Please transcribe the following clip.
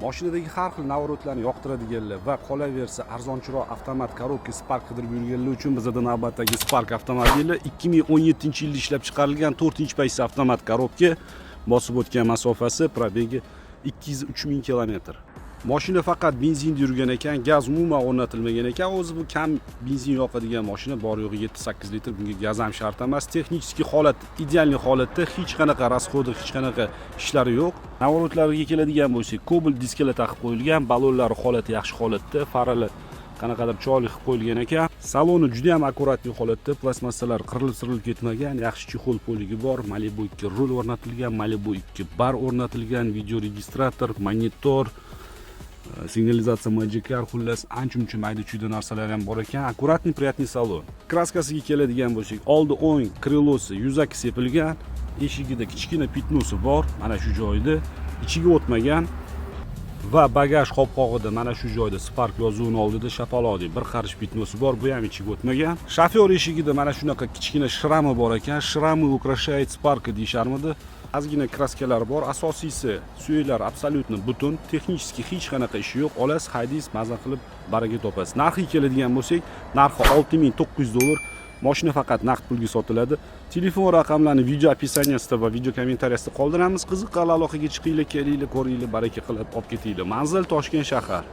Mashinadagi har xil navorotlarni yoqtiradiganlar va qolaversa arzonchiroq avtomat korobka Spark qidirib yurganlar uchun bizda navbatdagi Spark avtomobili 2017-yilda ishlab chiqarilgan 4-inch paysi avtomat korobka, bosib o'tgan masofasi probegi 203 ming kilometr. Mashina faqat benzinda yurgan ekan, gaz umuman o'rnatilmagan ekan. O'zi bu kam benzin yoqadigan mashina, bor yo'g'i 7-8 litr, bunga gaz ham shart emas. Texnik holat ideal holatda, hech qanaqa rasxodi, hech qanaqa ishlari yo'q. Navorotlariga keladigan bo'lsak, Cobalt diskalar taqib qo'yilgan, balonlari holati yaxshi holatda, farali qanaqadir chiroyli qilib qo'yilgan ekan. Saloni juda ham akkuratli holatda, plastmassalar qirilib ketmagan, yaxshi chexol poligi bor, Malibu 2 rul o'rnatilgan, Malibu 2 bar o'rnatilgan, video registrator, monitor, signalizatsiya Magicar, xullas ancha-muncha mayda-chuyda narsalar ham bor ekan. Akkuratniy, приятный salon. Kraskasiga keladigan bo'lsak, oldi o'ng krilosi yuzaki sepilgan, eshigida kichkina pitnosi bor, mana shu joyda, ichiga o'tmagan va bagaj qopqog'ida mana shu joyda Spark yozuvining oldida shapalodi bir qarish pitnosi bor, bu ham ichiga o'tmagan. Shofyor eshigida mana shunaqa kichkina shrami bor ekan, shrami ukrashayt Spark deyisharmidi. Ozgina kraskalar bor, asosiysi suyaklar absolyutno butun, texnически hech qanaqa ishi yo'q. Olasiz, haydingiz, maza qilib baraka topasiz. Narxiga keladigan bo'lsak, narxi $6900. Mashina faqat naqd pulga sotiladi. Telefon raqamlarini video описаниесida va video kommentariyasida qoldiramiz. Qiziqqan aloqaga chiqinglar, kelinglar, ko'ringlar, baraka qilib olib ketinglar. Manzil Toshkent shahar.